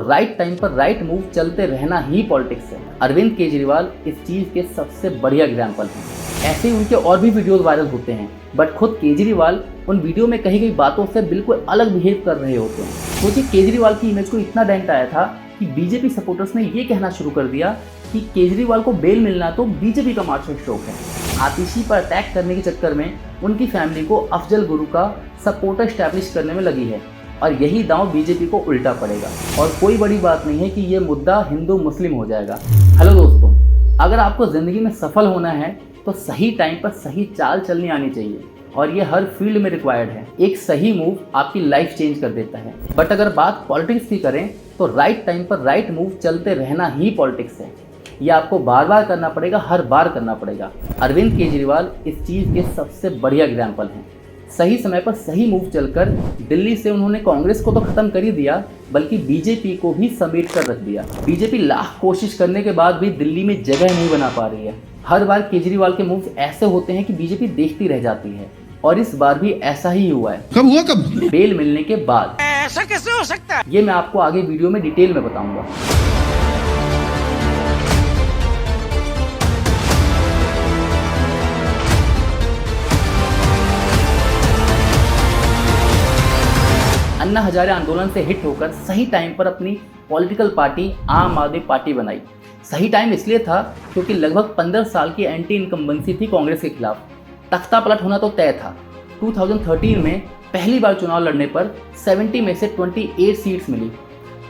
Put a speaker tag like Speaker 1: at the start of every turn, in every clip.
Speaker 1: Right time पर right move चलते रहना ही पॉलिटिक्स है। अरविंद केजरीवाल इस चीज़ के सबसे बढ़िया एग्जाम्पल हैं। ऐसे ही उनके और भी वीडियोस वायरल होते हैं, बट खुद केजरीवाल उन वीडियो में कही गई बातों से बिल्कुल अलग बिहेव कर रहे होते हैं। सोचिए, केजरीवाल की इमेज को इतना डेंट आया था कि बीजेपी सपोर्टर्स ने ये कहना शुरू कर दिया कि केजरीवाल को बेल मिलना तो बीजेपी का मास्टर स्ट्रोक है। आतिशी पर अटैक करने के चक्कर में उनकी फैमिली को अफजल गुरु का सपोर्टर स्टैब्लिश करने में लगी है और यही दांव बीजेपी को उल्टा पड़ेगा। और कोई बड़ी बात नहीं है कि ये मुद्दा हिंदू मुस्लिम हो जाएगा। हेलो दोस्तों, अगर आपको ज़िंदगी में सफल होना है तो सही टाइम पर सही चाल चलनी आनी चाहिए और ये हर फील्ड में रिक्वायर्ड है। एक सही मूव आपकी लाइफ चेंज कर देता है। बट अगर बात पॉलिटिक्स की करें तो राइट टाइम पर राइट मूव चलते रहना ही पॉलिटिक्स है। ये आपको बार बार करना पड़ेगा, हर बार करना पड़ेगा। अरविंद केजरीवाल इस चीज़ के सबसे बढ़िया एग्जाम्पल हैं। सही समय पर सही मूव चलकर दिल्ली से उन्होंने कांग्रेस को तो खत्म कर ही दिया, बल्कि बीजेपी को भी समेट कर रख दिया। बीजेपी लाख कोशिश करने के बाद भी दिल्ली में जगह नहीं बना पा रही है। हर बार केजरीवाल के मूव्स ऐसे होते हैं कि बीजेपी देखती रह जाती है और इस बार भी ऐसा ही हुआ है। कब बेल मिलने के बाद।
Speaker 2: ऐसा कैसे हो सकता है?
Speaker 1: ये मैं आपको आगे वीडियो में डिटेल में बताऊंगा। अन्ना हजारे आंदोलन से हिट होकर सही टाइम पर अपनी पॉलिटिकल पार्टी आम आदमी पार्टी बनाई। सही टाइम इसलिए था क्योंकि लगभग 15 साल की एंटी इनकम्बेंसी थी कांग्रेस के खिलाफ। तख्ता पलट होना तो तय था। 2013 में पहली बार चुनाव लड़ने पर 70 में से 28 सीट्स मिली।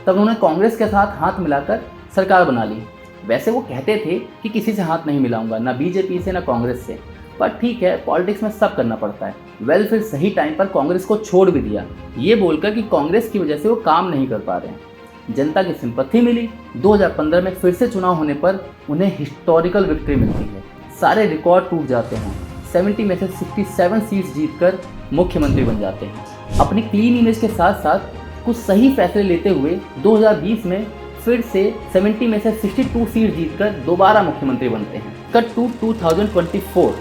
Speaker 1: तब उन्होंने कांग्रेस के साथ हाथ मिलाकर सरकार बना ली। वैसे वो कहते थे कि किसी से हाथ नहीं मिलाऊंगा, ना बीजेपी से ना कांग्रेस से, पर ठीक है, पॉलिटिक्स में सब करना पड़ता है। फिर सही टाइम पर कांग्रेस को छोड़ भी दिया, ये बोलकर कि कांग्रेस की वजह से वो काम नहीं कर पा रहे हैं। जनता की सिंपैथी मिली। 2015 में फिर से चुनाव होने पर उन्हें हिस्टोरिकल विक्ट्री मिलती है। सारे रिकॉर्ड टूट जाते हैं। 70 में से 67 सीट्स जीतकर मुख्यमंत्री बन जाते हैं। अपनी क्लीन इमेज के साथ साथ कुछ सही फैसले लेते हुए 2020 में फिर से 70 में से 62 सीट जीतकर दोबारा मुख्यमंत्री बनते हैं। Cut to 2024।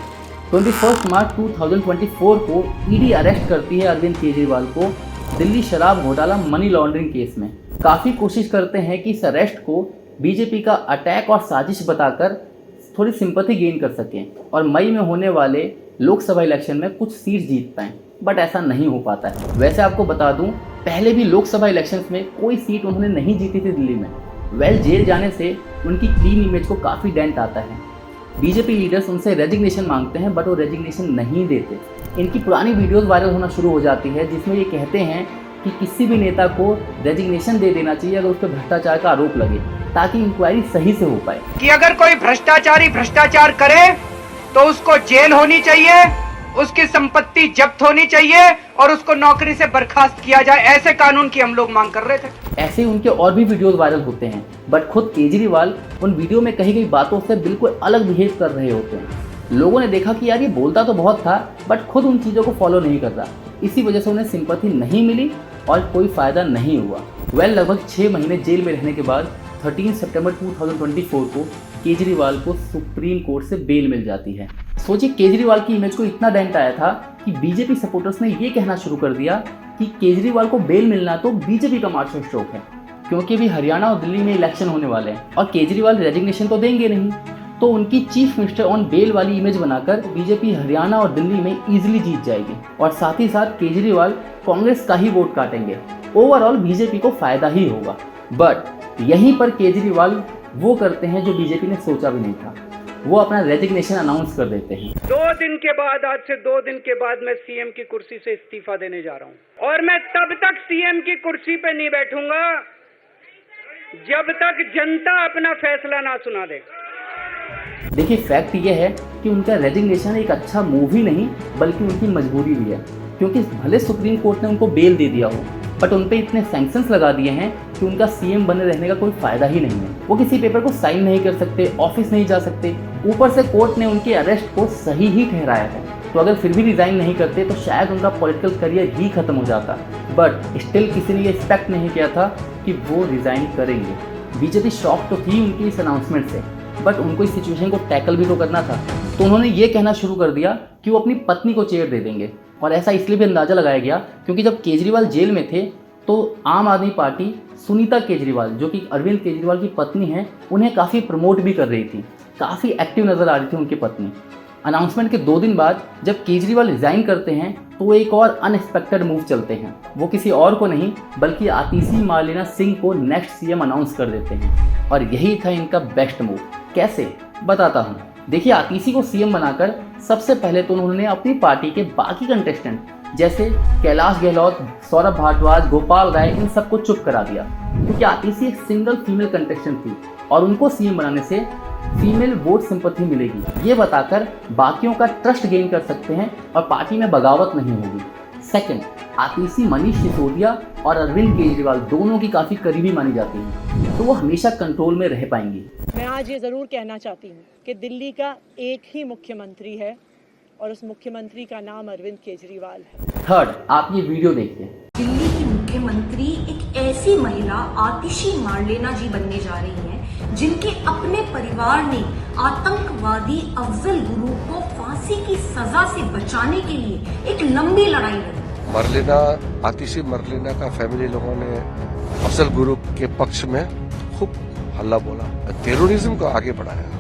Speaker 1: 21 मार्च 2024 को ईडी अरेस्ट करती है अरविंद केजरीवाल को दिल्ली शराब घोटाला मनी लॉन्ड्रिंग केस में। काफ़ी कोशिश करते हैं कि इस अरेस्ट को बीजेपी का अटैक और साजिश बताकर थोड़ी सिंपैथी गेन कर सकें और मई में होने वाले लोकसभा इलेक्शन में कुछ सीट जीत पाएं, बट ऐसा नहीं हो पाता है। वैसे आपको बता दूं, पहले भी लोकसभा इलेक्शंस में कोई सीट उन्होंने नहीं जीती थी दिल्ली में। जेल जाने से उनकी क्लीन इमेज को काफ़ी डेंट आता है। बीजेपी लीडर्स उनसे रेजिग्नेशन मांगते हैं, बट वो रेजिग्नेशन नहीं देते। इनकी पुरानी वीडियोस वायरल होना शुरू हो जाती है जिसमें ये कहते हैं कि किसी भी नेता को रेजिग्नेशन दे देना चाहिए अगर उस पर भ्रष्टाचार का आरोप लगे, ताकि इंक्वायरी सही से हो पाए।
Speaker 2: कि अगर कोई भ्रष्टाचारी भ्रष्टाचार करे तो उसको जेल होनी चाहिए, उसकी संपत्ति जब्त होनी चाहिए और उसको नौकरी से बर्खास्त किया जाए। ऐसे कानून की हम लोग मांग कर रहे थे।
Speaker 1: ऐसे उनके और भी वीडियोस वायरल होते हैं, बट खुद केजरीवाल उन वीडियो में कही गई बातों से बिल्कुल अलग बिहेव कर रहे होते हैं। लोगों ने देखा कि यार ये बोलता तो बहुत था, बट खुद उन चीज़ों को फॉलो नहीं कर रहा। इसी वजह से उन्हें सिंपैथी नहीं मिली और कोई फ़ायदा नहीं हुआ। लगभग 6 महीने जेल में रहने के बाद 13 सितंबर 2024 को केजरीवाल को सुप्रीम कोर्ट से बेल मिल जाती है। सोचिए, केजरीवाल की इमेज को इतना डेंट आया था कि बीजेपी सपोर्टर्स ने ये कहना शुरू कर दिया कि केजरीवाल को बेल मिलना तो बीजेपी का मास्टर स्ट्रोक है, क्योंकि अभी हरियाणा और दिल्ली में इलेक्शन होने वाले हैं और केजरीवाल रेजिग्नेशन तो देंगे नहीं, तो उनकी चीफ मिनिस्टर ऑन बेल वाली इमेज बनाकर बीजेपी हरियाणा और दिल्ली में इजीली जीत जाएगी और साथ ही साथ केजरीवाल कांग्रेस का ही वोट काटेंगे। ओवरऑल बीजेपी को फायदा ही होगा। बट यहीं पर केजरीवाल वो करते हैं जो बीजेपी ने सोचा भी नहीं था। वो अपना रेजिग्नेशन अनाउंस कर देते हैं।
Speaker 2: 2 दिन के बाद, आज से 2 दिन के बाद मैं सीएम की कुर्सी से इस्तीफा देने जा रहा हूं और मैं तब तक सीएम की कुर्सी पे नहीं बैठूंगा जब तक जनता अपना फैसला ना सुना दे।
Speaker 1: देखिए, फैक्ट ये है कि उनका रेजिग्नेशन एक अच्छा मूव ही नहीं बल्कि उनकी मजबूरी भी है, क्योंकि भले सुप्रीम कोर्ट ने उनको बेल दे दिया हो, बट उन पे इतने सैंक्शंस लगा दिए हैं कि उनका सीएम बने रहने का कोई फायदा ही नहीं है। वो किसी पेपर को साइन नहीं कर सकते, ऑफिस नहीं जा सकते। ऊपर से कोर्ट ने उनके अरेस्ट को सही ही ठहराया है, तो अगर फिर भी रिजाइन नहीं करते तो शायद उनका पॉलिटिकल करियर ही खत्म हो जाता। बट स्टिल किसी ने ये एक्सपेक्ट नहीं किया था कि वो रिजाइन करेंगे। बीजेपी शॉक तो थी उनकी इस अनाउंसमेंट से, बट उनको इस सिचुएशन को टैकल भी तो करना था। तो उन्होंने ये कहना शुरू कर दिया कि वो अपनी पत्नी को चेयर दे देंगे। और ऐसा इसलिए भी अंदाज़ा लगाया गया क्योंकि जब केजरीवाल जेल में थे तो आम आदमी पार्टी सुनीता केजरीवाल, जो कि अरविंद केजरीवाल की पत्नी हैं, उन्हें काफ़ी प्रमोट भी कर रही थी, काफ़ी एक्टिव नज़र आ रही थी उनकी पत्नी। अनाउंसमेंट के 2 दिन बाद जब केजरीवाल रिज़ाइन करते हैं तो एक और अनएक्सपेक्टेड मूव चलते हैं। वो किसी और को नहीं बल्कि आतिशी मार्लेना सिंह को नेक्स्ट सीएम अनाउंस कर देते हैं, और यही था इनका बेस्ट मूव। कैसे, बताता हूँ। देखिए, आतिशी को सीएम बनाकर सबसे पहले तो उन्होंने अपनी पार्टी के बाकी कंटेस्टेंट जैसे कैलाश गहलोत, सौरभ भारद्वाज, गोपाल राय, इन सबको चुप करा दिया, क्योंकि आतिशी एक सिंगल फीमेल कंटेस्टेंट थी और उनको सीएम बनाने से फीमेल वोट सिंपैथी मिलेगी, ये बताकर बाकियों का ट्रस्ट गेन कर सकते हैं और पार्टी में बगावत नहीं होगी। सेकंड, आतिशी मनीष सिसोदिया और अरविंद केजरीवाल दोनों की काफ़ी करीबी मानी जाती हैं, तो वो हमेशा कंट्रोल में रह पाएंगी।
Speaker 3: मैं आज ये ज़रूर कहना चाहती हूँ कि दिल्ली का एक ही मुख्यमंत्री है और उस मुख्यमंत्री का नाम अरविंद केजरीवाल है।
Speaker 1: थर्ड, आप ये वीडियो देखिए।
Speaker 4: दिल्ली की मुख्यमंत्री एक ऐसी महिला आतिशी मार्लेना जी बनने जा रही हैं जिनके अपने परिवार ने आतंकवादी अफजल गुरु को फांसी की सजा से बचाने के लिए एक लंबी लड़ाई लड़ी।
Speaker 5: मार्लेना, आतिशी मार्लेना का फैमिली लोगों ने अफजल गुरु के पक्ष में खूब हल्ला बोला, टेररिज्म को आगे बढ़ाया।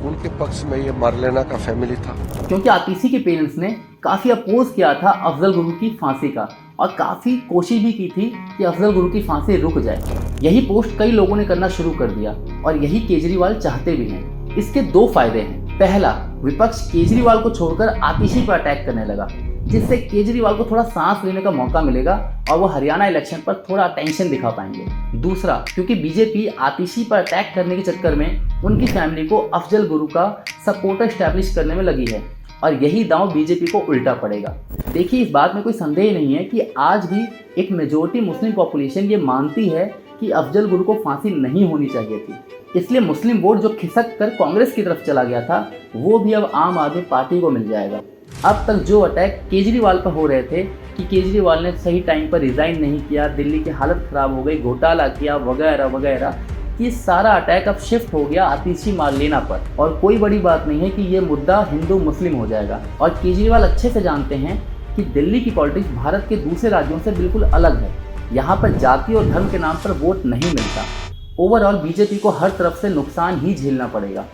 Speaker 5: उनके पक्ष में ये मार्लेना का फैमिली था,
Speaker 1: क्योंकि आतिशी के पेरेंट्स ने काफ़ी अपोज किया था अफजल गुरु की फांसी का और काफ़ी कोशिश भी की थी कि अफजल गुरु की फांसी रुक जाए। यही पोस्ट कई लोगों ने करना शुरू कर दिया और यही केजरीवाल चाहते भी हैं। इसके 2 फायदे हैं। पहला, विपक्ष केजरीवाल को छोड़कर आतिशी पर अटैक करने लगा, जिससे केजरीवाल को थोड़ा सांस लेने का मौका मिलेगा और वो हरियाणा इलेक्शन पर थोड़ा टेंशन दिखा पाएंगे। दूसरा, क्योंकि बीजेपी आतिशी पर अटैक करने के चक्कर में उनकी फैमिली को अफजल गुरु का सपोर्टर स्टैब्लिश करने में लगी है और यही दांव बीजेपी को उल्टा पड़ेगा। देखिए, इस बात में कोई संदेह नहीं है कि आज भी एक मेजोरिटी मुस्लिम पॉपुलेशन ये मानती है कि अफजल गुरु को फांसी नहीं होनी चाहिए थी। इसलिए मुस्लिम वोट जो खिसक कर कांग्रेस की तरफ चला गया था वो भी अब आम आदमी पार्टी को मिल जाएगा। अब तक जो अटैक केजरीवाल पर हो रहे थे कि केजरीवाल ने सही टाइम पर रिजाइन नहीं किया, दिल्ली की हालत खराब हो गई, घोटाला किया वगैरह वगैरह, ये सारा अटैक अब शिफ्ट हो गया आतिशी मार्लेना पर। और कोई बड़ी बात नहीं है कि ये मुद्दा हिंदू मुस्लिम हो जाएगा। और केजरीवाल अच्छे से जानते हैं कि दिल्ली की पॉलिटिक्स भारत के दूसरे राज्यों से बिल्कुल अलग है। यहाँ पर जाति और धर्म के नाम पर वोट नहीं मिलता। ओवरऑल बीजेपी को हर तरफ से नुकसान ही झेलना पड़ेगा।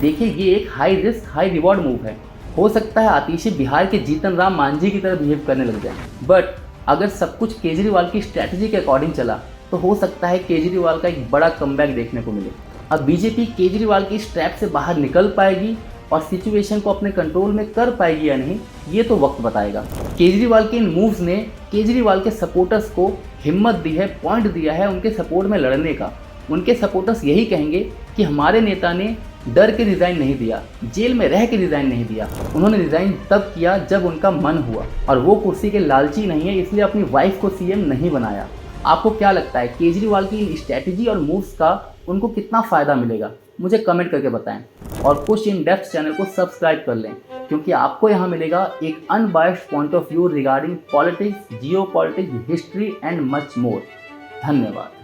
Speaker 1: देखिए, ये एक high risk high reward move है। हो सकता है आतिशी बिहार के जीतन राम मांझी की तरह बिहेव करने लग जाए, बट अगर सब कुछ केजरीवाल की स्ट्रैटेजी के अकॉर्डिंग चला तो हो सकता है केजरीवाल का एक बड़ा कमबैक देखने को मिले। अब बीजेपी केजरीवाल की इस ट्रैप से बाहर निकल पाएगी और सिचुएशन को अपने कंट्रोल में कर पाएगी या नहीं, ये तो वक्त बताएगा। केजरीवाल के इन मूव्स ने केजरीवाल के सपोर्टर्स को हिम्मत दी है, पॉइंट दिया है उनके सपोर्ट में लड़ने का। उनके सपोर्टर्स यही कहेंगे कि हमारे नेता ने डर के रिज़ाइन नहीं दिया, जेल में रह के रिज़ाइन नहीं दिया, उन्होंने रिज़ाइन तब किया जब उनका मन हुआ और वो कुर्सी के लालची नहीं है, इसलिए अपनी वाइफ को सीएम नहीं बनाया। आपको क्या लगता है केजरीवाल की इन स्ट्रैटेजी और मूव्स का उनको कितना फ़ायदा मिलेगा? मुझे कमेंट करके बताएं और पुश इन डेप्थ चैनल को सब्सक्राइब कर लें, क्योंकि आपको यहाँ मिलेगा एक unbiased point of view regarding politics, Jio politics, history and much more. धन्यवाद।